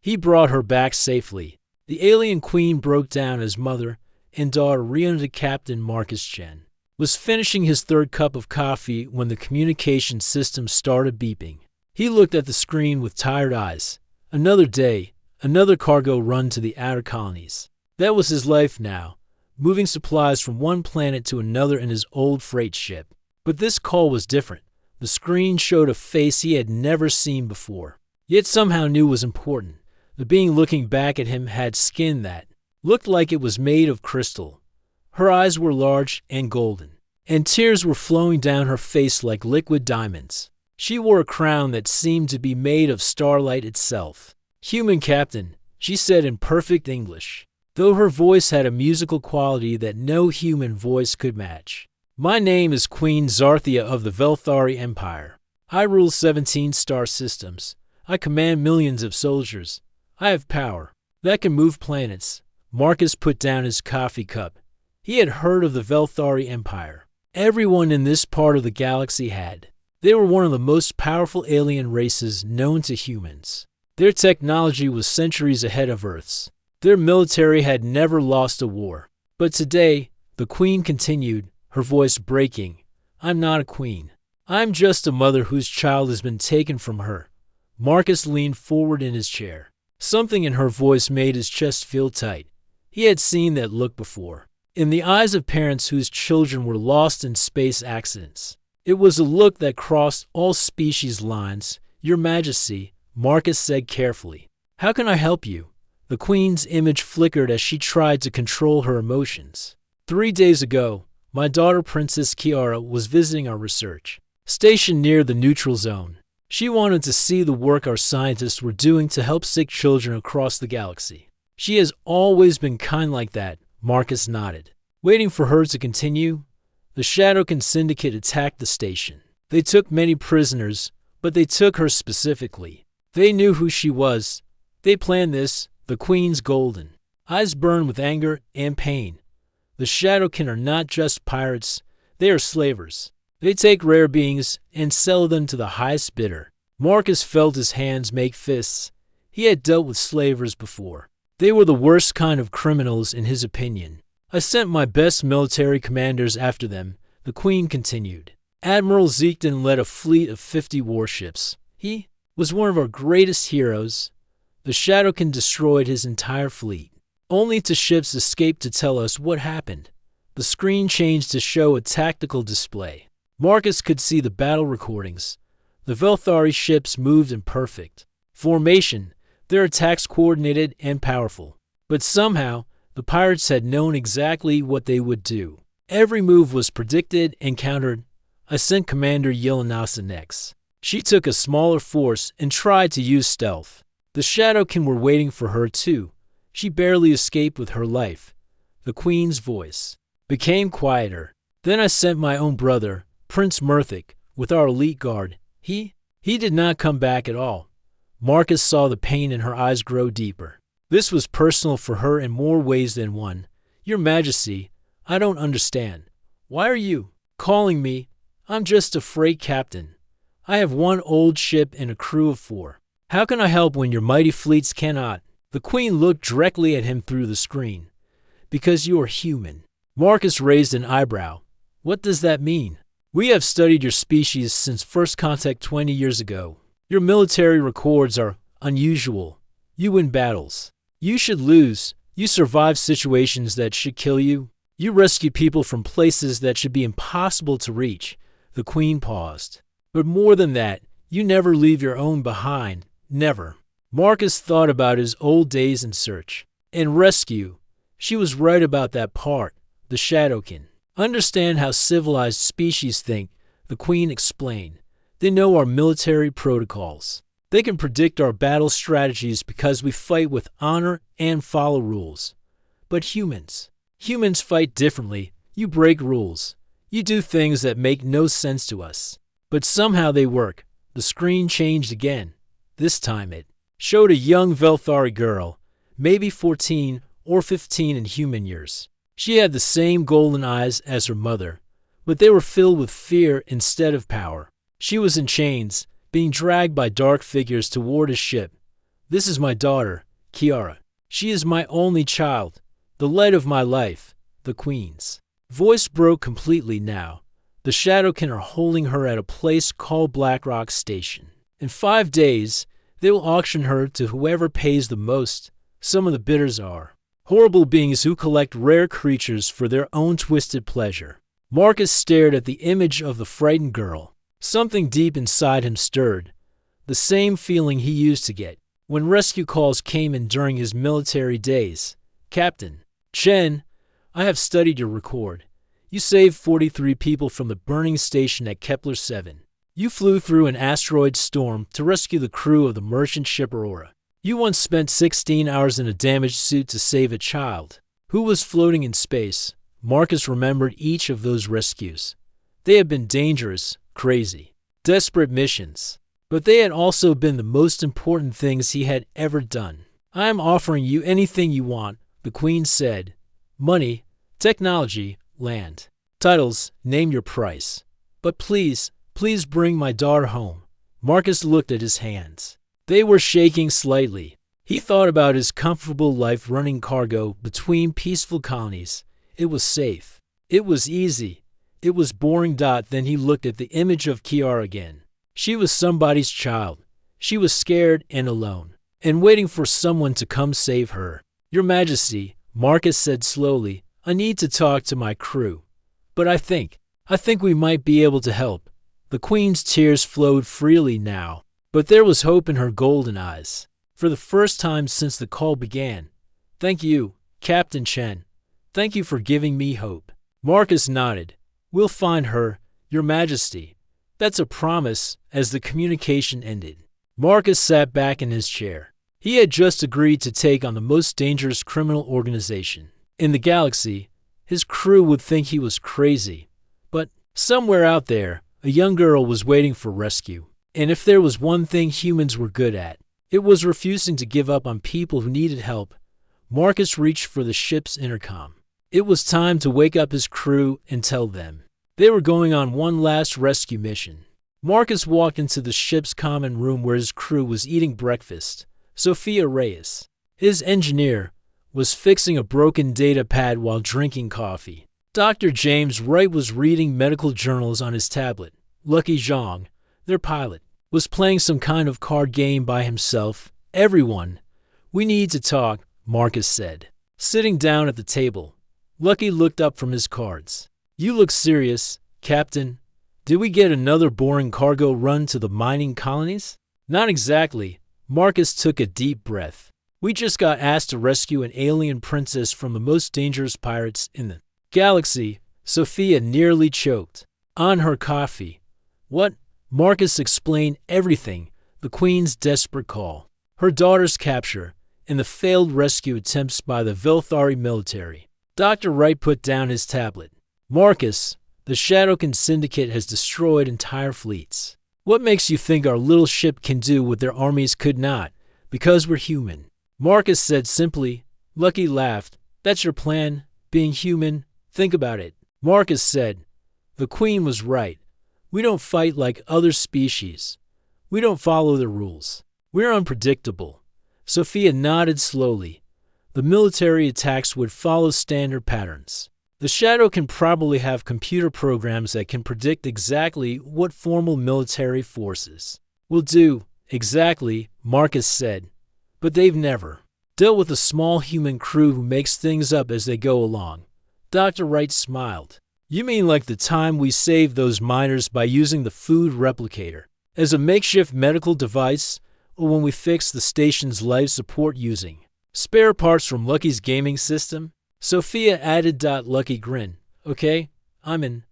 He brought her back safely. The alien queen broke down as mother and daughter Reunited Captain Marcus Chen was finishing his third cup of coffee when the communication system started beeping. He looked at the screen with tired eyes. Another day, another cargo run to the outer colonies. That was his life now, moving supplies from one planet to another in his old freight ship. But this call was different. The screen showed a face he had never seen before, yet somehow knew was important. The being looking back at him had skin that looked like it was made of crystal. Her eyes were large and golden, and tears were flowing down her face like liquid diamonds. She wore a crown that seemed to be made of starlight itself. "Human Captain," she said in perfect English, though her voice had a musical quality that no human voice could match. "My name is Queen Zarthia of the Velthari Empire. I rule 17 star systems. I command millions of soldiers. I have power that can move planets." Marcus put down his coffee cup. He had heard of the Velthari Empire. Everyone in this part of the galaxy had. They were one of the most powerful alien races known to humans. Their technology was centuries ahead of Earth's. Their military had never lost a war. But today, the queen continued, her voice breaking. "I'm not a queen. I'm just a mother whose child has been taken from her." Marcus leaned forward in his chair. Something in her voice made his chest feel tight. He had seen that look before, in the eyes of parents whose children were lost in space accidents. It was a look that crossed all species lines. "Your Majesty," Marcus said carefully. "How can I help you?" The queen's image flickered as she tried to control her emotions. 3 days ago, my daughter Princess Kiara was visiting our research station near the neutral zone. She wanted to see the work our scientists were doing to help sick children across the galaxy. She has always been kind like that, Marcus nodded. Waiting for her to continue, the Shadowkin Syndicate attacked the station. They took many prisoners, but they took her specifically. They knew who she was. They planned this. The Queen's golden eyes burned with anger and pain. The Shadowkin are not just pirates, they are slavers. They take rare beings and sell them to the highest bidder. Marcus felt his hands make fists. He had dealt with slavers before. They were the worst kind of criminals in his opinion. "I sent my best military commanders after them," the Queen continued. "Admiral Zeekton led a fleet of 50 warships. He was one of our greatest heroes. The Shadowkin destroyed his entire fleet. Only 2 ships escaped to tell us what happened." The screen changed to show a tactical display. Marcus could see the battle recordings. The Velthari ships moved in perfect formation, their attacks coordinated and powerful. But somehow, the pirates had known exactly what they would do. Every move was predicted and countered. I sent Commander Yelenasa next. She took a smaller force and tried to use stealth. The Shadowkin were waiting for her too. She barely escaped with her life. The Queen's voice became quieter. Then I sent my own brother, Prince Murthic, with our elite guard. He did not come back at all. Marcus saw the pain in her eyes grow deeper. This was personal for her in more ways than one. "Your Majesty, I don't understand. Why are you calling me? I'm just a freight captain. I have 1 old ship and a crew of 4. How can I help when your mighty fleets cannot?" The Queen looked directly at him through the screen. "Because you are human." Marcus raised an eyebrow. "What does that mean?" "We have studied your species since first contact 20 years ago. Your military records are unusual. You win battles you should lose. You survive situations that should kill you. You rescue people from places that should be impossible to reach." The Queen paused. "But more than that, you never leave your own behind. Never." Marcus thought about his old days in search and rescue. She was right about that part. The Shadowkin understand how civilized species think, the Queen explained. They know our military protocols. They can predict our battle strategies because we fight with honor and follow rules. But humans fight differently. You break rules. You do things that make no sense to us. But somehow they work. The screen changed again. This time it showed a young Velthari girl, maybe 14 or 15 in human years. She had the same golden eyes as her mother, but they were filled with fear instead of power. She was in chains, being dragged by dark figures toward a ship. This is my daughter, Kiara. She is my only child, the light of my life, the Queen's voice broke completely now. The Shadowkin are holding her at a place called Blackrock Station. In 5 days, they will auction her to whoever pays the most. Some of the bidders are horrible beings who collect rare creatures for their own twisted pleasure. Marcus stared at the image of the frightened girl. Something deep inside him stirred, the same feeling he used to get when rescue calls came in during his military days. Captain Chen, I have studied your record. You saved 43 people from the burning station at Kepler 7. You flew through an asteroid storm to rescue the crew of the merchant ship Aurora. You once spent 16 hours in a damaged suit to save a child who was floating in space. Marcus remembered each of those rescues. They had been dangerous, crazy, desperate missions, but they had also been the most important things he had ever done. I am offering you anything you want, the Queen said. Money, technology, land, titles, name your price. But please bring my daughter home. Marcus looked at his hands. They were shaking slightly. He thought about his comfortable life running cargo between peaceful colonies. It was safe. It was easy. It was boring. Then he looked at the image of Kiara again. She was somebody's child. She was scared and alone, and waiting for someone to come save her. Your Majesty, Marcus said slowly, I need to talk to my crew. But I think we might be able to help. The Queen's tears flowed freely now, but there was hope in her golden eyes. For the first time since the call began. Thank you, Captain Chen. Thank you for giving me hope. Marcus nodded. We'll find her, Your Majesty. That's a promise. As the communication ended, Marcus sat back in his chair. He had just agreed to take on the most dangerous criminal organization in the galaxy. His crew would think he was crazy. But somewhere out there, a young girl was waiting for rescue. And if there was one thing humans were good at, it was refusing to give up on people who needed help. Marcus reached for the ship's intercom. It was time to wake up his crew and tell them they were going on one last rescue mission. Marcus walked into the ship's common room where his crew was eating breakfast. Sophia Reyes, his engineer, was fixing a broken data pad while drinking coffee. Dr. James Wright was reading medical journals on his tablet. Lucky Zhang, their pilot, was playing some kind of card game by himself. Everyone, we need to talk, Marcus said. Sitting down at the table, Lucky looked up from his cards. You look serious, Captain. Did we get another boring cargo run to the mining colonies? Not exactly. Marcus took a deep breath. We just got asked to rescue an alien princess from the most dangerous pirates in the galaxy. Sophia nearly choked on her coffee. What? Marcus explained everything. The Queen's desperate call, her daughter's capture, and the failed rescue attempts by the Velthari military. Dr. Wright put down his tablet. Marcus, the Shadowkin Syndicate has destroyed entire fleets. What makes you think our little ship can do what their armies could not? Because we're human. Marcus said simply. Lucky laughed. That's your plan? Being human? Think about it. Marcus said. The Queen was right. We don't fight like other species. We don't follow the rules. We're unpredictable. Sophia nodded slowly. The military attacks would follow standard patterns. The Shadow can probably have computer programs that can predict exactly what formal military forces will do. Exactly, Marcus said. But they've never dealt with a small human crew who makes things up as they go along. Dr. Wright smiled. You mean like the time we saved those miners by using the food replicator as a makeshift medical device, or when we fixed the station's life support using spare parts from Lucky's gaming system? Sophia added. Lucky grinned. Okay, I'm in.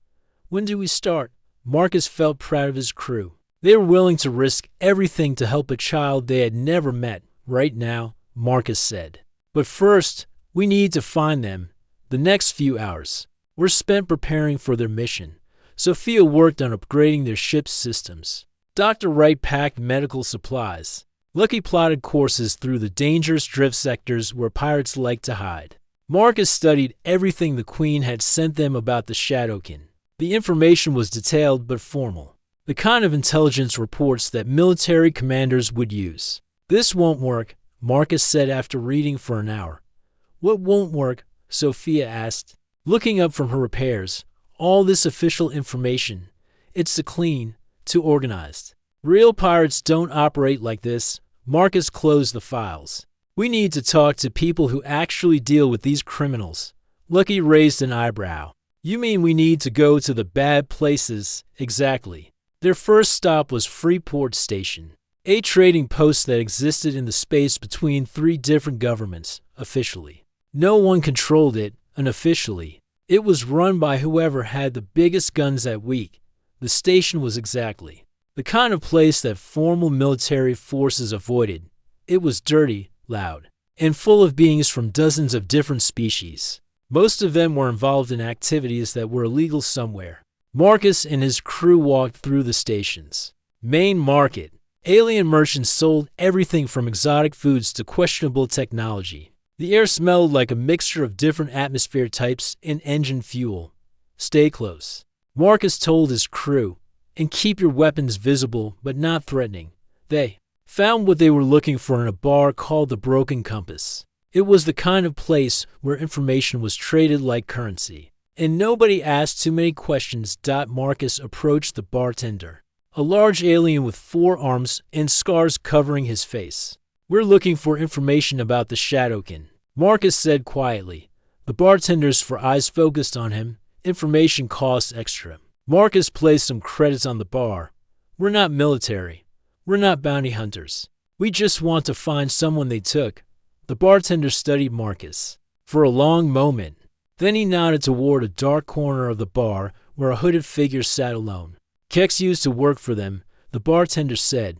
When do we start? Marcus felt proud of his crew. They were willing to risk everything to help a child they had never met. Right now, Marcus said. But first, we need to find them. The next few hours were spent preparing for their mission. Sophia worked on upgrading their ship's systems. Dr. Wright packed medical supplies. Lucky plotted courses through the dangerous drift sectors where pirates like to hide. Marcus studied everything the Queen had sent them about the Shadowkin. The information was detailed but formal. The kind of intelligence reports that military commanders would use. "This won't work," Marcus said after reading for an hour. "What won't work?" Sophia asked, looking up from her repairs. "All this official information. It's too clean, too organized. Real pirates don't operate like this." Marcus closed the files. "We need to talk to people who actually deal with these criminals." Lucky raised an eyebrow. "You mean we need to go to the bad places?" "Exactly." Their first stop was Freeport Station, a trading post that existed in the space between three different governments. Officially, no one controlled it. Unofficially, it was run by whoever had the biggest guns that week. The station was exactly the kind of place that formal military forces avoided. It was dirty, loud, and full of beings from dozens of different species. Most of them were involved in activities that were illegal somewhere. Marcus and his crew walked through the station's main market. Alien merchants sold everything from exotic foods to questionable technology. The air smelled like a mixture of different atmosphere types and engine fuel. "Stay close," Marcus told his crew, "and keep your weapons visible but not threatening." They found what they were looking for in a bar called the Broken Compass. It was the kind of place where information was traded like currency, and nobody asked too many questions. Marcus approached the bartender, a large alien with 4 arms and scars covering his face. "We're looking for information about the Shadowkin," Marcus said quietly. The bartender's eyes focused on him. "Information costs extra." Marcus placed some credits on the bar. "We're not military. We're not bounty hunters. We just want to find someone they took." The bartender studied Marcus for a long moment. Then he nodded toward a dark corner of the bar where a hooded figure sat alone. "Kex used to work for them," the bartender said,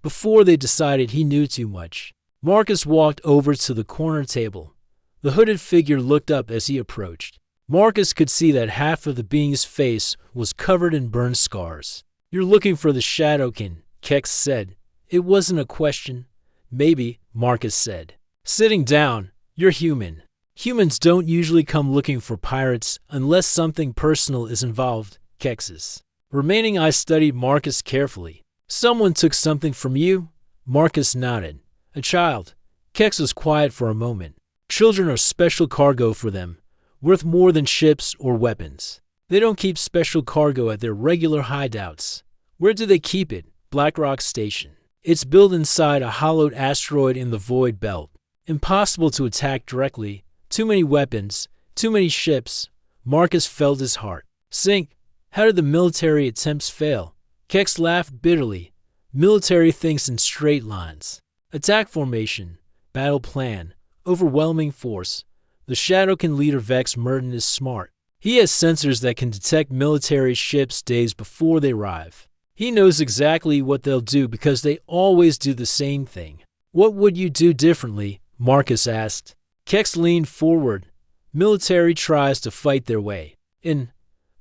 before they decided he knew too much. Marcus walked over to the corner table. The hooded figure looked up as he approached. Marcus could see that half of the being's face was covered in burn scars. "You're looking for the Shadowkin," Kex said. It wasn't a question. "Maybe," Marcus said. Sitting down, "You're human. Humans don't usually come looking for pirates unless something personal is involved." Kex's remaining eyes studied Marcus carefully. "Someone took something from you?" Marcus nodded. "A child." Kex was quiet for a moment. "Children are special cargo for them, worth more than ships or weapons. They don't keep special cargo at their regular hideouts." "Where do they keep it?" "Blackrock Station. It's built inside a hollowed asteroid in the Void Belt. Impossible to attack directly. Too many weapons. Too many ships." Marcus felt his heart sink. "How did the military attempts fail?" Kex laughed bitterly. "Military thinks in straight lines. Attack formation, battle plan, overwhelming force. The Shadowkin leader Vex Merton is smart. He has sensors that can detect military ships days before they arrive. He knows exactly what they'll do because they always do the same thing." "What would you do differently?" Marcus asked. Kex leaned forward. "Military tries to fight their way in.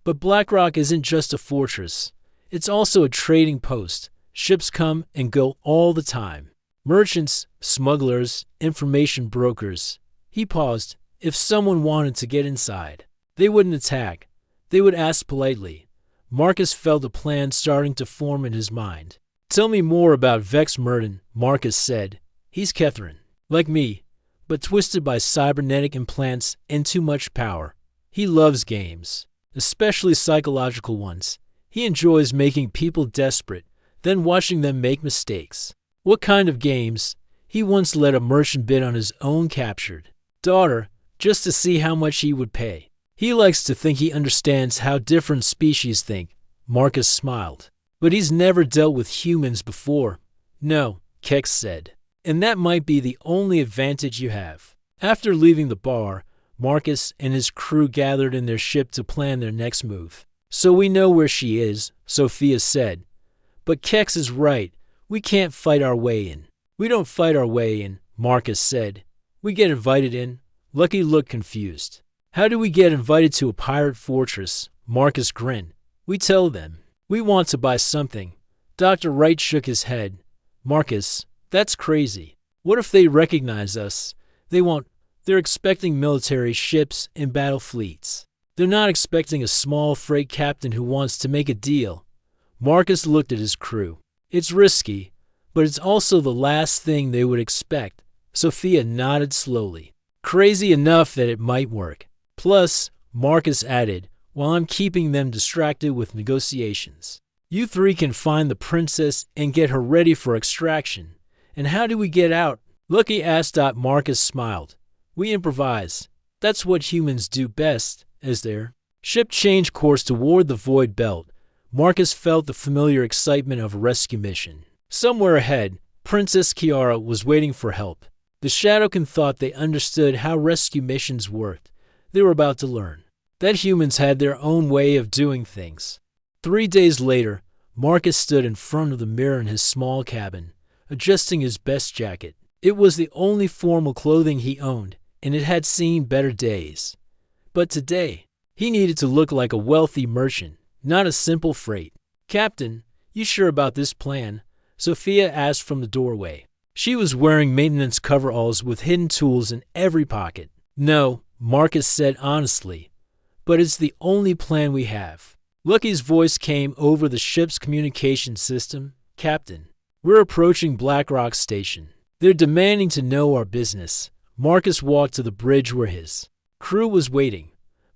But Blackrock isn't just a fortress. It's also a trading post. Ships come and go all the time. Merchants, smugglers, information brokers." He paused. "If someone wanted to get inside, they wouldn't attack. They would ask politely." Marcus felt a plan starting to form in his mind. "Tell me more about Vex Merton," Marcus said. "He's Catherine, like me, but twisted by cybernetic implants and too much power. He loves games, especially psychological ones. He enjoys making people desperate, then watching them make mistakes." "What kind of games?" "He once let a merchant bid on his own captured daughter just to see how much he would pay. He likes to think he understands how different species think." Marcus smiled. "But he's never dealt with humans before." "No," Kex said. "And that might be the only advantage you have." After leaving the bar, Marcus and his crew gathered in their ship to plan their next move. "So we know where she is," Sophia said. "But Kex is right. We can't fight our way in." "We don't fight our way in," Marcus said. "We get invited in." Lucky looked confused. "How do we get invited to a pirate fortress?" Marcus grinned. "We tell them we want to buy something." Dr. Wright shook his head. "Marcus, that's crazy. What if they recognize us? They won't. They're expecting military ships and battle fleets. They're not expecting a small freight captain who wants to make a deal." Marcus looked at his crew. "It's risky, but it's also the last thing they would expect. Sophia nodded slowly. Crazy enough that it might work. Plus, Marcus added, while I'm keeping them distracted with negotiations. You three can find the princess and get her ready for extraction. And how do we get out? Lucky asked. Marcus smiled. We improvise. That's what humans do best, as their ship changed course toward the void belt. Marcus felt the familiar excitement of a rescue mission. Somewhere ahead, Princess Kiara was waiting for help. The Shadowkin thought they understood how rescue missions worked. They were about to learn that humans had their own way of doing things. 3 days later, Marcus stood in front of the mirror in his small cabin, adjusting his best jacket. It was the only formal clothing he owned, and it had seen better days. But today, he needed to look like a wealthy merchant, not a simple freight. Captain, you sure about this plan? Sophia asked from the doorway. She was wearing maintenance coveralls with hidden tools in every pocket. No, Marcus said honestly, but it's the only plan we have. Lucky's voice came over the ship's communication system. Captain, we're approaching Black Rock Station. They're demanding to know our business. Marcus walked to the bridge where his crew was waiting.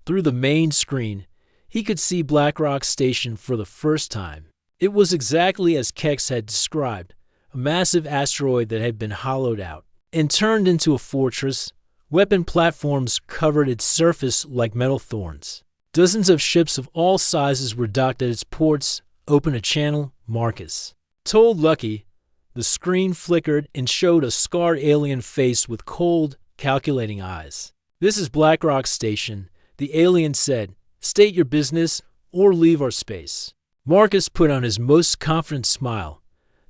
Through the main screen, he could see Black Rock Station for the first time. It was exactly as Kex had described, a massive asteroid that had been hollowed out and turned into a fortress. Weapon platforms covered its surface like metal thorns. Dozens of ships of all sizes were docked at its ports. Open a channel, Marcus told Lucky. The screen flickered and showed a scarred alien face with cold, calculating eyes. This is Black Rock Station, the alien said. State your business or leave our space. Marcus put on his most confident smile.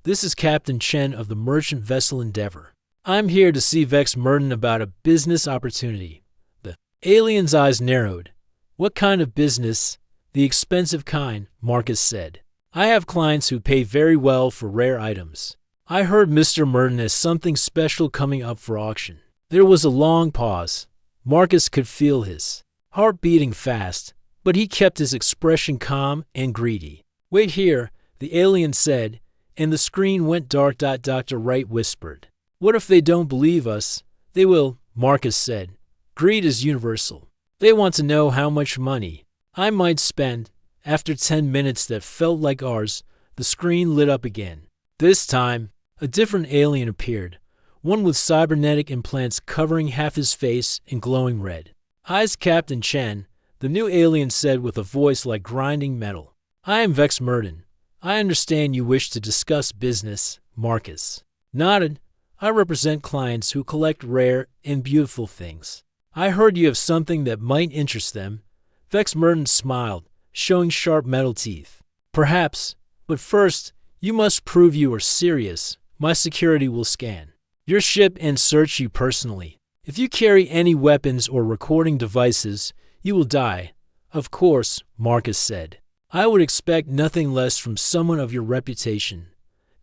This is Captain Chen of the merchant vessel Endeavor. I'm here to see Vex Merton about a business opportunity. The alien's eyes narrowed. What kind of business? The expensive kind, Marcus said. I have clients who pay very well for rare items. I heard Mr. Merton has something special coming up for auction. There was a long pause. Marcus could feel his heart beating fast, but he kept his expression calm and greedy. Wait here, the alien said, and the screen went dark. Dr. Wright whispered. What if they don't believe us? They will, Marcus said. Greed is universal. They want to know how much money I might spend. After 10 minutes that felt like hours, the screen lit up again. This time, a different alien appeared, one with cybernetic implants covering half his face in glowing red eyes. Captain Chen, the new alien said with a voice like grinding metal. I am Vex Merton. I understand you wish to discuss business. Marcus nodded. I represent clients who collect rare and beautiful things. I heard you have something that might interest them. Vex Merton smiled, showing sharp metal teeth. Perhaps, but first, you must prove you are serious. My security will scan your ship and search you personally. If you carry any weapons or recording devices, you will die. Of course, Marcus said. I would expect nothing less from someone of your reputation.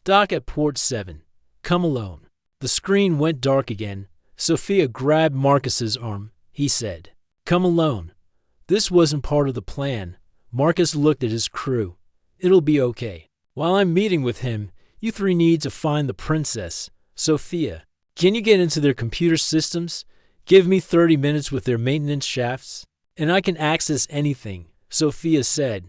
Dock at Port 7. Come alone. The screen went dark again. Sophia grabbed Marcus's arm. He said, Come alone. This wasn't part of the plan. Marcus looked at his crew. It'll be okay. While I'm meeting with him, you three need to find the princess. Sophia, can you get into their computer systems? Give me 30 minutes with their maintenance shafts, and I can access anything, Sophia said.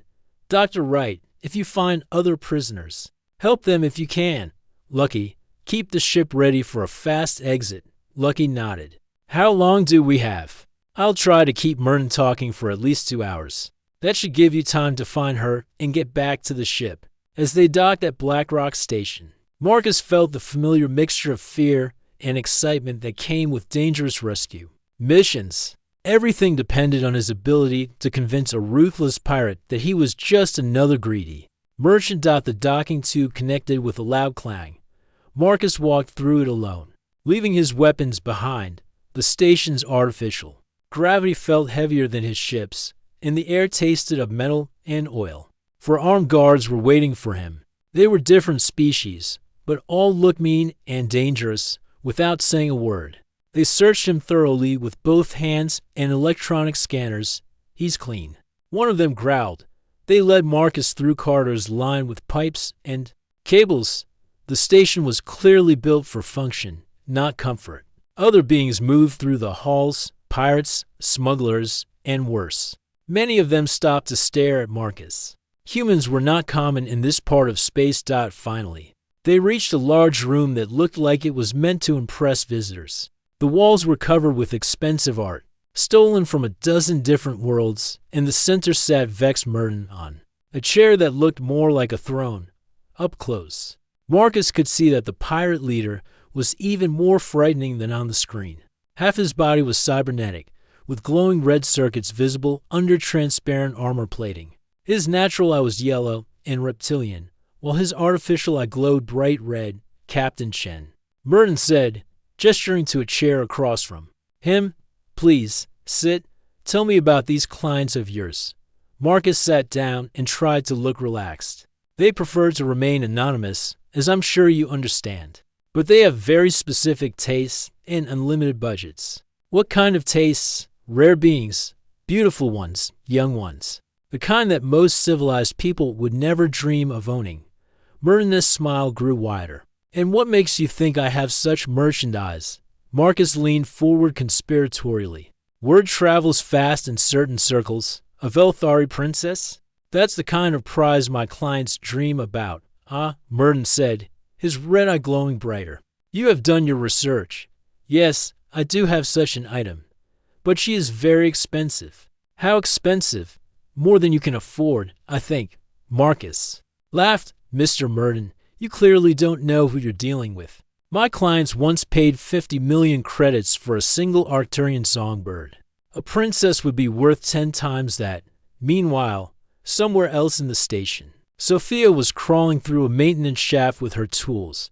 Dr. Wright, if you find other prisoners, help them if you can. Lucky, keep the ship ready for a fast exit. Lucky nodded. How long do we have? I'll try to keep Merton talking for at least 2 hours. That should give you time to find her and get back to the ship. As they docked at Black Rock Station, Marcus felt the familiar mixture of fear and excitement that came with dangerous rescue missions. Everything depended on his ability to convince a ruthless pirate that he was just another greedy merchant. The docking tube connected with a loud clang. Marcus walked through it alone, leaving his weapons behind. The station's artificial gravity felt heavier than his ship's, and the air tasted of metal and oil. 4 armed guards were waiting for him. They were different species, but all looked mean and dangerous. Without saying a word, they searched him thoroughly with both hands and electronic scanners. He's clean, one of them growled. They led Marcus through corridors lined with pipes and cables. The station was clearly built for function, not comfort. Other beings moved through the halls, pirates, smugglers, and worse. Many of them stopped to stare at Marcus. Humans were not common in this part of space. Finally, they reached a large room that looked like it was meant to impress visitors. The walls were covered with expensive art, stolen from a dozen different worlds. In the center sat Vex Merton on a chair that looked more like a throne. Up close, Marcus could see that the pirate leader was even more frightening than on the screen. Half his body was cybernetic, with glowing red circuits visible under transparent armor plating. His natural eye was yellow and reptilian, while his artificial eye glowed bright red. Captain Chen, Merton said, gesturing to a chair across from him. Please, sit. Tell me about these clients of yours. Marcus sat down and tried to look relaxed. They prefer to remain anonymous, as I'm sure you understand. But they have very specific tastes and unlimited budgets. What kind of tastes? Rare beings, beautiful ones, young ones. The kind that most civilized people would never dream of owning. Merton's smile grew wider. And what makes you think I have such merchandise? Marcus leaned forward conspiratorially. Word travels fast in certain circles. A Velthari princess? That's the kind of prize my clients dream about. Ah, Merton said, his red eye glowing brighter. You have done your research. Yes, I do have such an item. But she is very expensive. How expensive? More than you can afford, I think. Marcus laughed. Mr. Merton, you clearly don't know who you're dealing with. My clients once paid 50 million credits for a single Arcturian songbird. A princess would be worth 10 times that. Meanwhile, somewhere else in the station, Sophia was crawling through a maintenance shaft with her tools.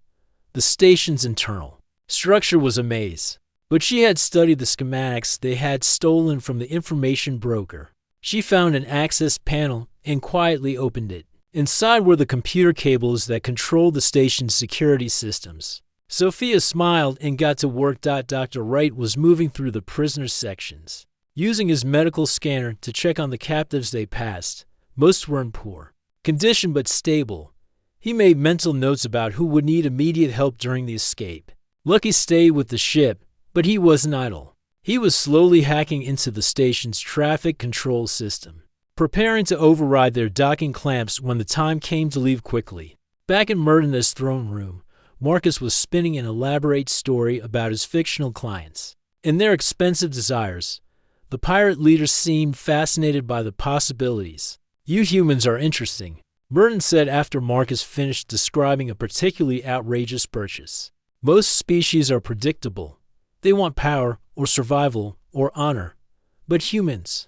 The station's internal structure was a maze, but she had studied the schematics they had stolen from the information broker. She found an access panel and quietly opened it. Inside were the computer cables that controlled the station's security systems. Sophia smiled and got to work. Dr. Wright was moving through the prisoner sections, using his medical scanner to check on the captives they passed. Most were in poor condition but stable. He made mental notes about who would need immediate help during the escape. Lucky stayed with the ship, but he wasn't idle. He was slowly hacking into the station's traffic control system, preparing to override their docking clamps when the time came to leave quickly. Back in Merton's throne room, Marcus was spinning an elaborate story about his fictional clients and their expensive desires. The pirate leader seemed fascinated by the possibilities. You humans are interesting, Merton said after Marcus finished describing a particularly outrageous purchase. Most species are predictable. They want power or survival or honor. But humans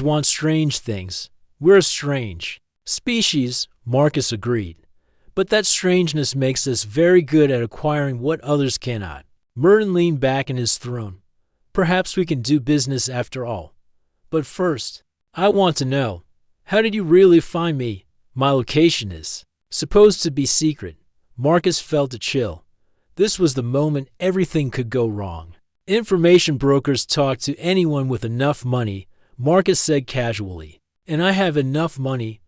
want strange things. We're a strange species, Marcus agreed. But that strangeness makes us very good at acquiring what others cannot. Merton leaned back in his throne. Perhaps we can do business after all. But first, I want to know, how did you really find me? My location is supposed to be secret. Marcus felt a chill. This was the moment everything could go wrong. Information brokers talk to anyone with enough money, Marcus said casually. And I have enough money.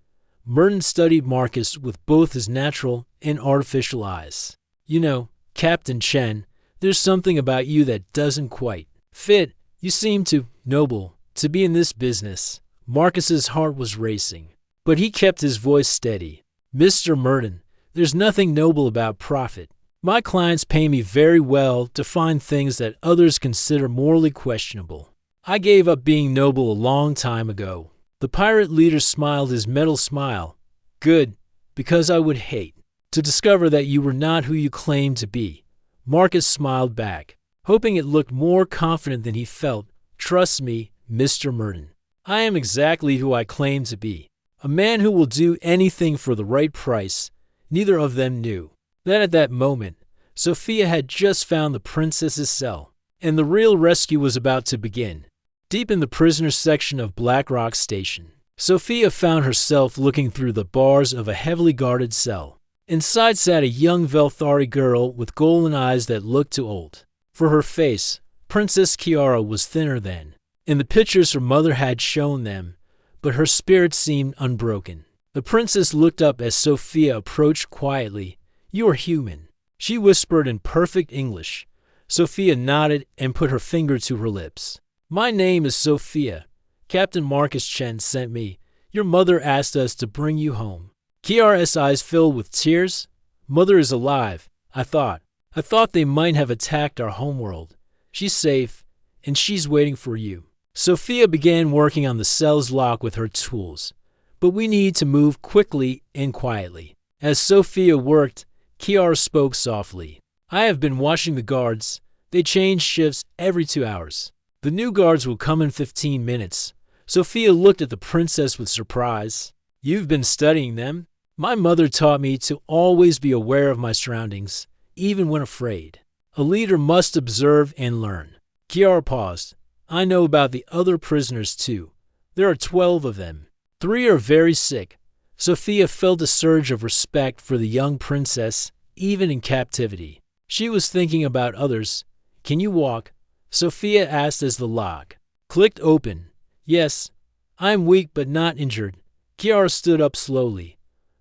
Merton studied Marcus with both his natural and artificial eyes. You know, Captain Chen, there's something about you that doesn't quite fit. You seem too noble to be in this business. Marcus's heart was racing, but he kept his voice steady. Mr. Merton, there's nothing noble about profit. My clients pay me very well to find things that others consider morally questionable. I gave up being noble a long time ago. The pirate leader smiled his metal smile. Good, because I would hate to discover that you were not who you claimed to be. Marcus smiled back, hoping it looked more confident than he felt. Trust me, Mr. Merton. I am exactly who I claim to be. A man who will do anything for the right price. Neither of them knew that at that moment, Sophia had just found the princess's cell, and the real rescue was about to begin. Deep in the prisoner section of Black Rock Station, Sophia found herself looking through the bars of a heavily guarded cell. Inside sat a young Velthari girl with golden eyes that looked too old for her face. Princess Kiara was thinner than in the pictures her mother had shown them, but her spirit seemed unbroken. The princess looked up as Sophia approached quietly. You are human, she whispered in perfect English. Sophia nodded and put her finger to her lips. My name is Sophia. Captain Marcus Chen sent me. Your mother asked us to bring you home. Kiara's eyes filled with tears. Mother is alive, I thought. I thought they might have attacked our homeworld. She's safe, and she's waiting for you. Sophia began working on the cell's lock with her tools. But we need to move quickly and quietly. As Sophia worked, Kiara spoke softly. I have been watching the guards. They change shifts every 2 hours. The new guards will come in 15 minutes. Sophia looked at the princess with surprise. You've been studying them? My mother taught me to always be aware of my surroundings, even when afraid. A leader must observe and learn. Kiara paused. I know about the other prisoners too. There are 12 of them. 3 are very sick. Sophia felt a surge of respect for the young princess, even in captivity. She was thinking about others. Can you walk? Sophia asked as the lock clicked open. Yes, I'm weak but not injured. Kiara stood up slowly.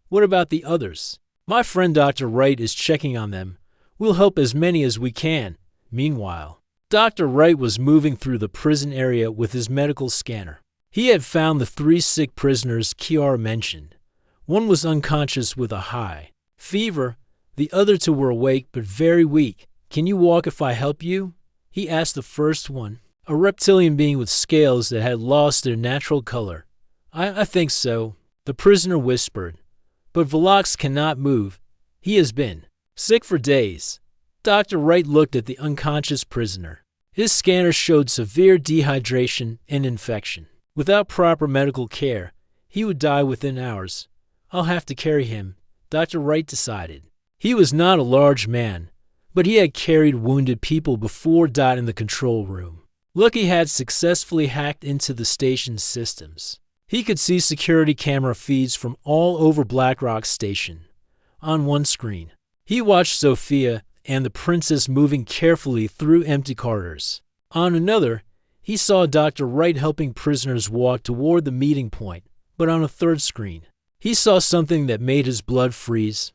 What about the others? My friend Dr. Wright is checking on them. We'll help as many as we can. Meanwhile, Dr. Wright was moving through the prison area with his medical scanner. He had found the 3 sick prisoners Kiara mentioned. One was unconscious with a high fever. The other 2 were awake but very weak. Can you walk if I help you? He asked the first one, a reptilian being with scales that had lost their natural color. I think so, the prisoner whispered. But Velox cannot move. He has been sick for days. Dr. Wright looked at the unconscious prisoner. His scanner showed severe dehydration and infection. Without proper medical care, he would die within hours. I'll have to carry him, Dr. Wright decided. He was not a large man, but he had carried wounded people before in the control room. Lucky had successfully hacked into the station's systems. He could see security camera feeds from all over Blackrock Station. On one screen, he watched Sophia and the princess moving carefully through empty corridors. On another, he saw Dr. Wright helping prisoners walk toward the meeting point. But on a third screen, he saw something that made his blood freeze.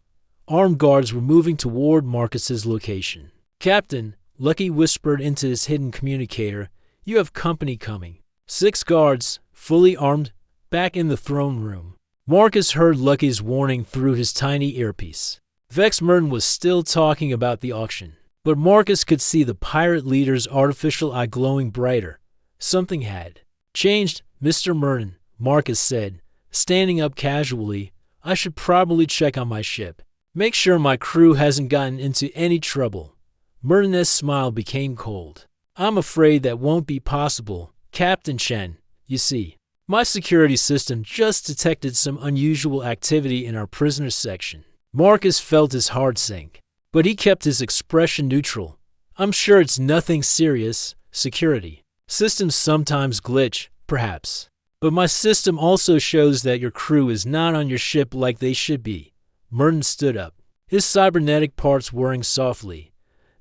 Armed guards were moving toward Marcus's location. Captain, Lucky whispered into his hidden communicator, you have company coming. 6 guards, fully armed, back in the throne room. Marcus heard Lucky's warning through his tiny earpiece. Vex Merton was still talking about the auction, but Marcus could see the pirate leader's artificial eye glowing brighter. Something had changed, Mr. Merton, Marcus said, standing up casually. I should probably check on my ship. Make sure my crew hasn't gotten into any trouble. Merton's smile became cold. I'm afraid that won't be possible, Captain Chen. You see, my security system just detected some unusual activity in our prisoners section. Marcus felt his heart sink, but he kept his expression neutral. I'm sure it's nothing serious, security. Systems sometimes glitch, perhaps. But my system also shows that your crew is not on your ship like they should be. Merton stood up, his cybernetic parts whirring softly.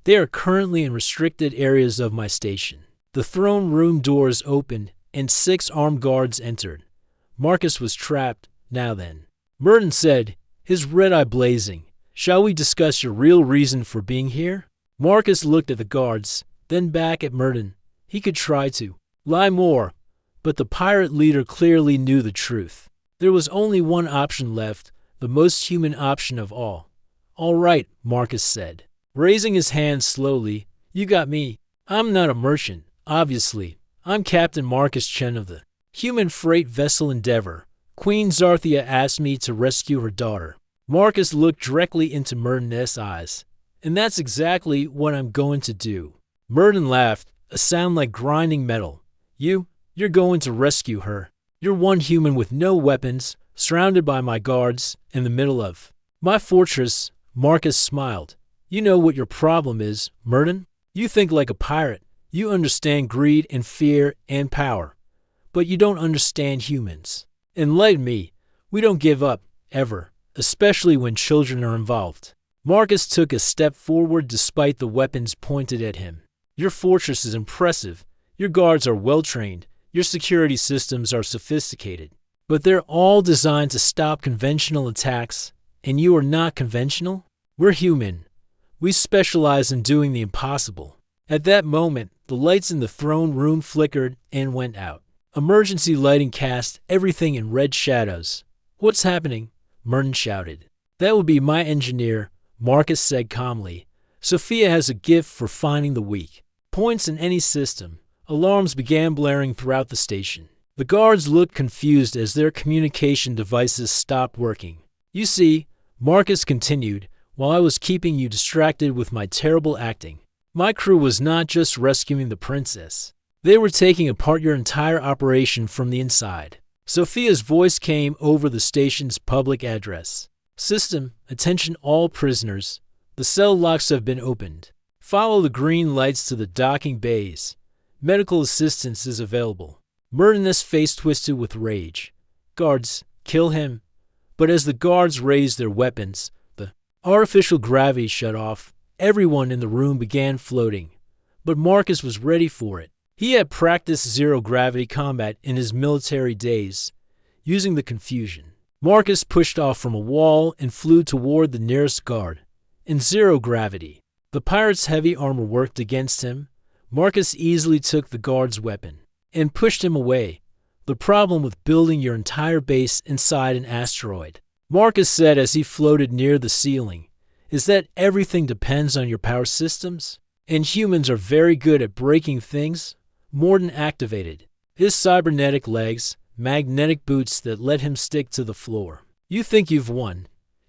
They are currently in restricted areas of my station. The throne room doors opened, and 6 armed guards entered. Marcus was trapped, now then. Merton said, his red eye blazing, shall we discuss your real reason for being here? Marcus looked at the guards, then back at Merton. He could try to lie more, but the pirate leader clearly knew the truth. There was only one option left, the most human option of all. All right, Marcus said, raising his hand slowly. You got me. I'm not a merchant, obviously. I'm Captain Marcus Chen of the human freight vessel Endeavor. Queen Zarthia asked me to rescue her daughter. Marcus looked directly into Merton's eyes. And that's exactly what I'm going to do. Merton laughed, a sound like grinding metal. You're going to rescue her. You're one human with no weapons, surrounded by my guards, in the middle of my fortress. Marcus smiled. You know what your problem is, Merton? You think like a pirate. You understand greed and fear and power. But you don't understand humans. Enlighten me. We don't give up, ever, especially when children are involved. Marcus took a step forward despite the weapons pointed at him. Your fortress is impressive. Your guards are well-trained. Your security systems are sophisticated. But they're all designed to stop conventional attacks, and you are not conventional? We're human. We specialize in doing the impossible. At that moment, the lights in the throne room flickered and went out. Emergency lighting cast everything in red shadows. What's happening? Merton shouted. That would be my engineer, Marcus said calmly. Sophia has a gift for finding the weak points in any system. Alarms began blaring throughout the station. The guards looked confused as their communication devices stopped working. You see, Marcus continued, while I was keeping you distracted with my terrible acting. My crew was not just rescuing the princess. They were taking apart your entire operation from the inside. Sophia's voice came over the station's public address. System, attention all prisoners. The cell locks have been opened. Follow the green lights to the docking bays. Medical assistance is available. Merton's face twisted with rage. Guards, kill him. But as the guards raised their weapons, the artificial gravity shut off. Everyone in the room began floating. But Marcus was ready for it. He had practiced zero-gravity combat in his military days, using the confusion. Marcus pushed off from a wall and flew toward the nearest guard. In zero gravity, the pirate's heavy armor worked against him. Marcus easily took the guard's weapon and pushed him away. The problem with building your entire base inside an asteroid, Marcus said as he floated near the ceiling, is that everything depends on your power systems, and humans are very good at breaking things. Morton activated his cybernetic legs, magnetic boots that let him stick to the floor. You think you've won.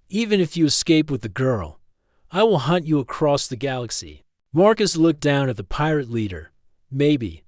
Even if you escape with the girl, I will hunt you across the galaxy. Marcus looked down at the pirate leader. Maybe.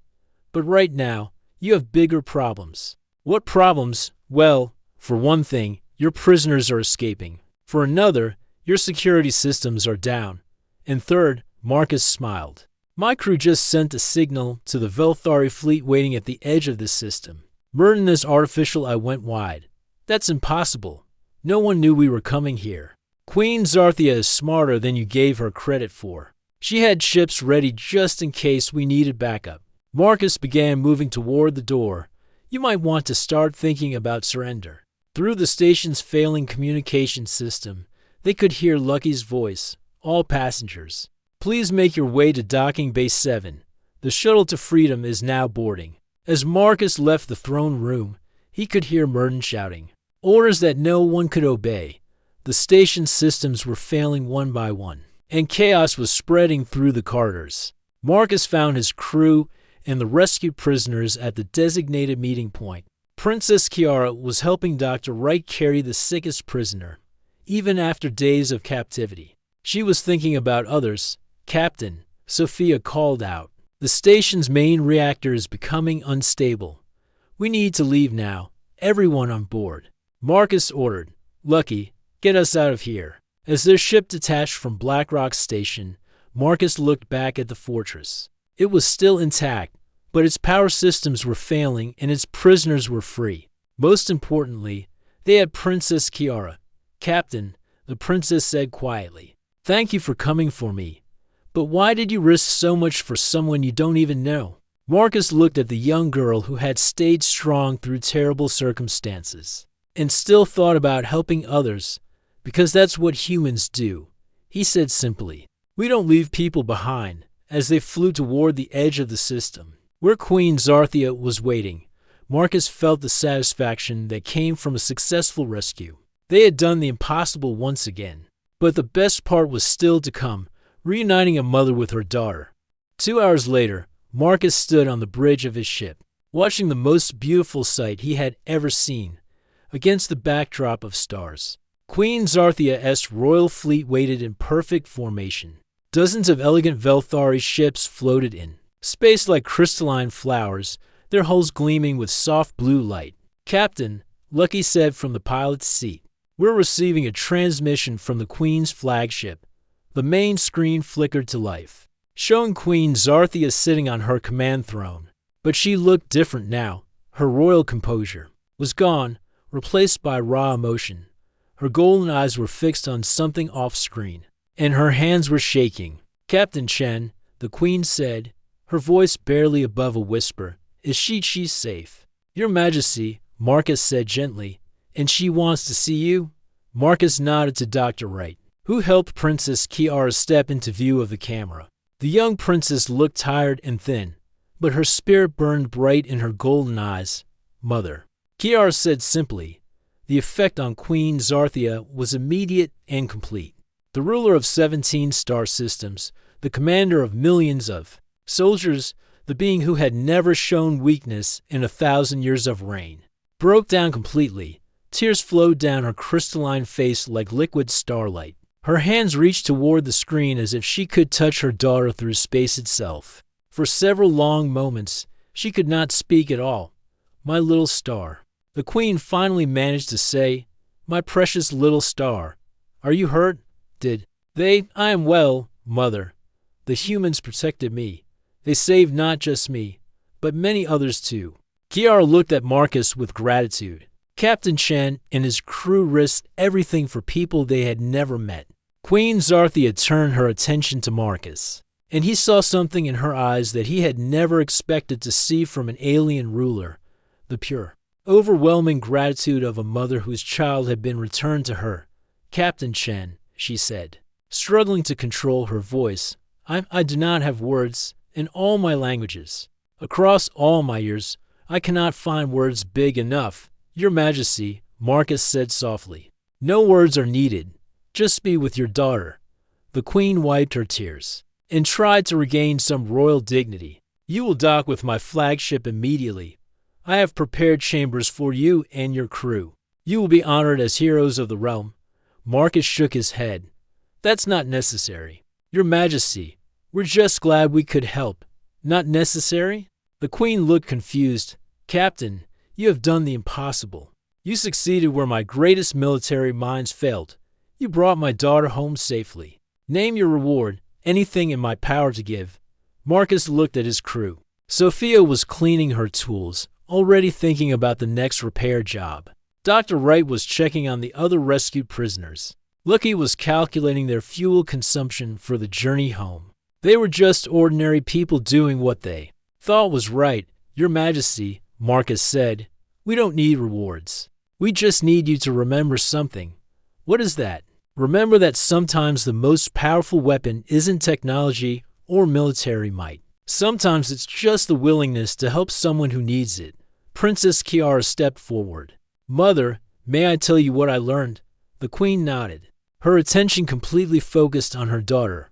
But right now, you have bigger problems. What problems? Well, for one thing, your prisoners are escaping. For another, your security systems are down. And third, Marcus smiled. My crew just sent a signal to the Velthari fleet waiting at the edge of this system. Merton is artificial. I went wide. That's impossible. No one knew we were coming here. Queen Zarthia is smarter than you gave her credit for. She had ships ready just in case we needed backup. Marcus began moving toward the door. You might want to start thinking about surrender. Through the station's failing communication system, they could hear Lucky's voice. All passengers, please make your way to Docking Bay 7. The shuttle to freedom is now boarding. As Marcus left the throne room, he could hear Merton shouting orders that no one could obey. The station's systems were failing one by one, and chaos was spreading through the corridors. Marcus found his crew and the rescued prisoners at the designated meeting point. Princess Kiara was helping Dr. Wright carry the sickest prisoner, even after days of captivity. She was thinking about others. Captain, Sophia called out. The station's main reactor is becoming unstable. We need to leave now. Everyone on board. Marcus ordered. Lucky, get us out of here. As their ship detached from Black Rock Station, Marcus looked back at the fortress. It was still intact, but its power systems were failing and its prisoners were free. Most importantly, they had Princess Kiara. Captain, the princess said quietly, thank you for coming for me. But why did you risk so much for someone you don't even know? Marcus looked at the young girl who had stayed strong through terrible circumstances and still thought about helping others, because that's what humans do. He said simply, we don't leave people behind, as they flew toward the edge of the system, where Queen Zarthia was waiting. Marcus felt the satisfaction that came from a successful rescue. They had done the impossible once again. But the best part was still to come, reuniting a mother with her daughter. 2 hours later, Marcus stood on the bridge of his ship, watching the most beautiful sight he had ever seen, against the backdrop of stars. Queen Zarthia's royal fleet waited in perfect formation. Dozens of elegant Velthari ships floated in space like crystalline flowers, their hulls gleaming with soft blue light. Captain, Lucky said from the pilot's seat, we're receiving a transmission from the Queen's flagship. The main screen flickered to life, showing Queen Zarthia sitting on her command throne. But she looked different now. Her royal composure was gone, replaced by raw emotion. Her golden eyes were fixed on something off-screen, and her hands were shaking. Captain Chen, the Queen said, her voice barely above a whisper, is she safe? Your Majesty, Marcus said gently, and she wants to see you? Marcus nodded to Dr. Wright. who helped Princess Kiara step into view of the camera. The young princess looked tired and thin, but her spirit burned bright in her golden eyes. Mother, Kiara said simply. The effect on Queen Zarthia was immediate and complete. The ruler of 17 star systems, the commander of millions of soldiers, the being who had never shown weakness in 1,000 years of reign, broke down completely. Tears flowed down her crystalline face like liquid starlight. Her hands reached toward the screen as if she could touch her daughter through space itself. For several long moments, she could not speak at all. My little star. The queen finally managed to say, my precious little star. Are you hurt? I am well, mother. The humans protected me. They saved not just me, but many others too. Kiara looked at Marcus with gratitude. Captain Chen and his crew risked everything for people they had never met. Queen Zarthia turned her attention to Marcus, and he saw something in her eyes that he had never expected to see from an alien ruler. The pure, overwhelming gratitude of a mother whose child had been returned to her. Captain Chen, she said, struggling to control her voice, I do not have words in all my languages. Across all my years, I cannot find words big enough. Your Majesty, Marcus said softly. No words are needed. Just be with your daughter. The queen wiped her tears and tried to regain some royal dignity. You will dock with my flagship immediately. I have prepared chambers for you and your crew. You will be honored as heroes of the realm. Marcus shook his head. That's not necessary. Your Majesty, we're just glad we could help. Not necessary? The queen looked confused. Captain, you have done the impossible. You succeeded where my greatest military minds failed. You brought my daughter home safely. Name your reward, anything in my power to give. Marcus looked at his crew. Sophia was cleaning her tools, already thinking about the next repair job. Dr. Wright was checking on the other rescued prisoners. Lucky was calculating their fuel consumption for the journey home. They were just ordinary people doing what they thought was right. Your Majesty, Marcus said, we don't need rewards. We just need you to remember something. What is that? Remember that sometimes the most powerful weapon isn't technology or military might. Sometimes it's just the willingness to help someone who needs it. Princess Kiara stepped forward. Mother, may I tell you what I learned? The queen nodded, her attention completely focused on her daughter.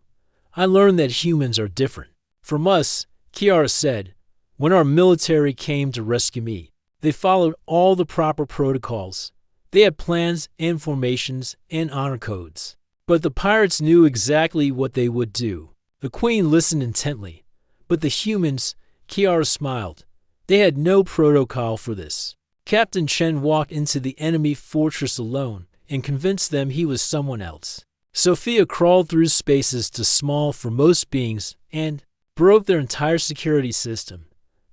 I learned that humans are different from us, Kiara said. When our military came to rescue me, they followed all the proper protocols. They had plans and formations and honor codes. But the pirates knew exactly what they would do. The queen listened intently. But the humans, Kiara smiled. They had no protocol for this. Captain Chen walked into the enemy fortress alone and convinced them he was someone else. Sophia crawled through spaces too small for most beings and broke their entire security system.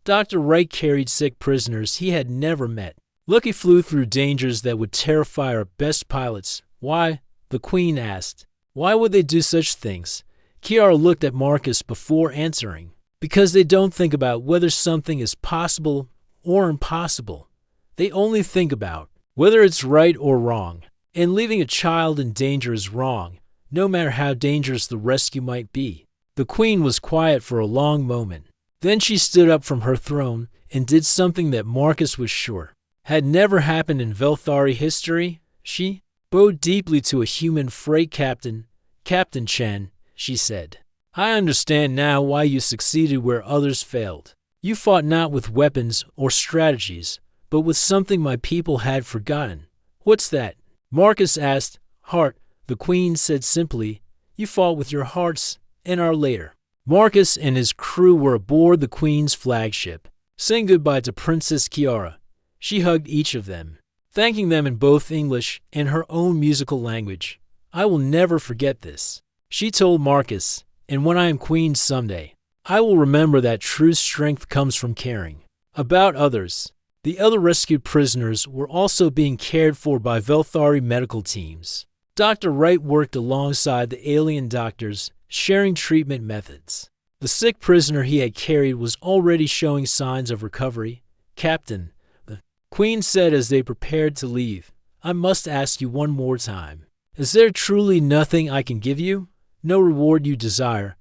Dr. Wright carried sick prisoners he had never met. Lucky flew through dangers that would terrify our best pilots. Why? The queen asked. Why would they do such things? Kiara looked at Marcus before answering. Because they don't think about whether something is possible or impossible. They only think about whether it's right or wrong. And leaving a child in danger is wrong, no matter how dangerous the rescue might be. The queen was quiet for a long moment. Then she stood up from her throne and did something that Marcus was sure had never happened in Velthari history. She bowed deeply to a human freight captain. Captain Chen, she said, I understand now why you succeeded where others failed. You fought not with weapons or strategies, but with something my people had forgotten. What's that? Marcus asked. Heart, the queen said simply. You fought with your hearts and are later. Marcus and his crew were aboard the queen's flagship, saying goodbye to Princess Kiara. She hugged each of them, thanking them in both English and her own musical language. I will never forget this, she told Marcus, and when I am queen someday, I will remember that true strength comes from caring about others. The other rescued prisoners were also being cared for by Velthari medical teams. Dr. Wright worked alongside the alien doctors, sharing treatment methods. The sick prisoner he had carried was already showing signs of recovery. Captain, the queen said as they prepared to leave, I must ask you one more time. Is there truly nothing I can give you? No reward you desire?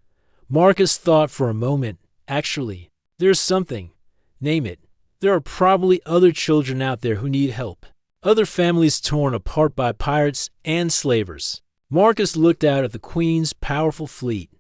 Marcus thought for a moment. Actually, there's something. Name it. There are probably other children out there who need help. Other families torn apart by pirates and slavers. Marcus looked out at the Queen's powerful fleet.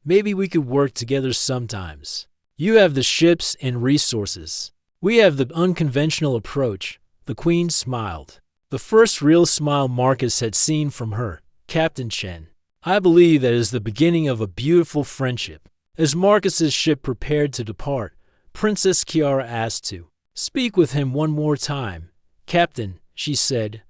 Maybe we could work together sometimes. You have the ships and resources. We have the unconventional approach. The Queen smiled. The first real smile Marcus had seen from her, Captain Chen. I believe that is the beginning of a beautiful friendship. As Marcus's ship prepared to depart, Princess Kiara asked to speak with him one more time. Captain, she said,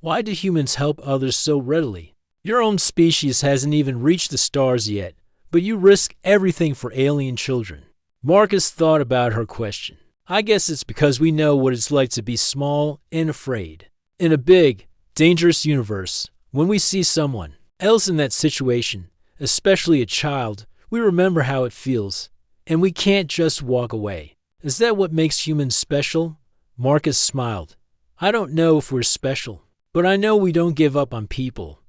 why do humans help others so readily? Your own species hasn't even reached the stars yet, but you risk everything for alien children. Marcus thought about her question. I guess it's because we know what it's like to be small and afraid. In a big, dangerous universe, when we see someone else in that situation, especially a child, we remember how it feels, and we can't just walk away. Is that what makes humans special? Marcus smiled. I don't know if we're special, but I know we don't give up on people.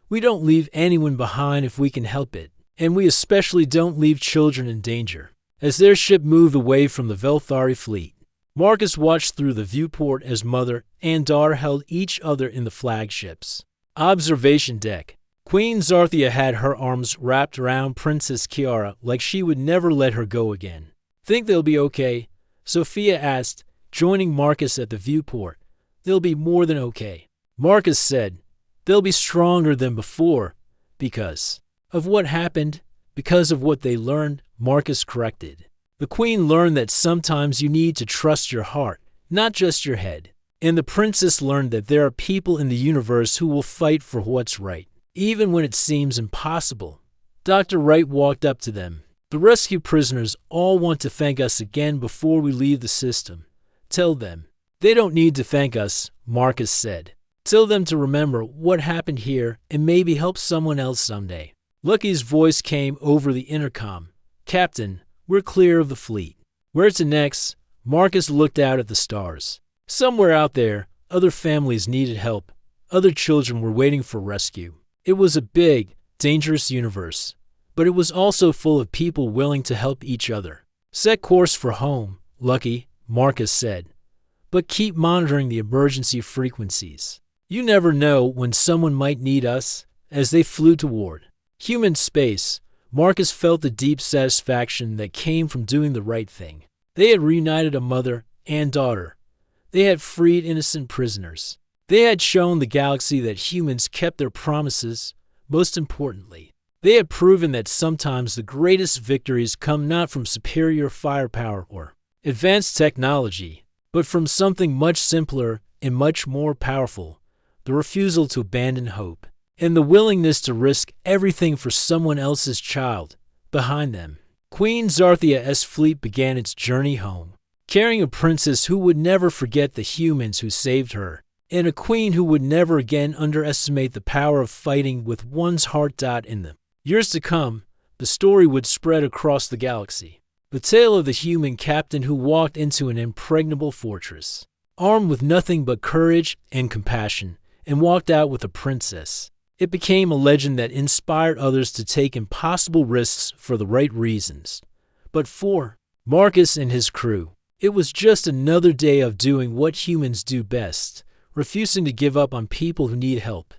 We don't leave anyone behind if we can help it, and we especially don't leave children in danger. As their ship moved away from the Velthari fleet, Marcus watched through the viewport as mother and daughter held each other in the flagships. Observation deck. Queen Zarthia had her arms wrapped around Princess Kiara like she would never let her go again. Think they'll be okay? Sophia asked, joining Marcus at the viewport. They'll be more than okay. Marcus said, they'll be stronger than before. Because of what happened, because of what they learned, Marcus corrected. The Queen learned that sometimes you need to trust your heart, not just your head. And the princess learned that there are people in the universe who will fight for what's right, even when it seems impossible. Dr. Wright walked up to them. The rescue prisoners all want to thank us again before we leave the system. Tell them. They don't need to thank us, Marcus said. Tell them to remember what happened here and maybe help someone else someday. Lucky's voice came over the intercom. Captain, we're clear of the fleet. Where to next? Marcus looked out at the stars. Somewhere out there, other families needed help. Other children were waiting for rescue. It was a big, dangerous universe, but it was also full of people willing to help each other. Set course for home, Lucky, Marcus said. But keep monitoring the emergency frequencies. You never know when someone might need us. As they flew toward human space, Marcus felt the deep satisfaction that came from doing the right thing. They had reunited a mother and daughter. They had freed innocent prisoners. They had shown the galaxy that humans kept their promises. Most importantly, they had proven that sometimes the greatest victories come not from superior firepower or advanced technology, but from something much simpler and much more powerful: the refusal to abandon hope, and the willingness to risk everything for someone else's child behind them. Queen Zarthia's fleet began its journey home, carrying a princess who would never forget the humans who saved her, and a queen who would never again underestimate the power of fighting with one's heart. In the years to come, the story would spread across the galaxy. The tale of the human captain who walked into an impregnable fortress, armed with nothing but courage and compassion, and walked out with a princess. It became a legend that inspired others to take impossible risks for the right reasons. But for Marcus and his crew, it was just another day of doing what humans do best, refusing to give up on people who need help.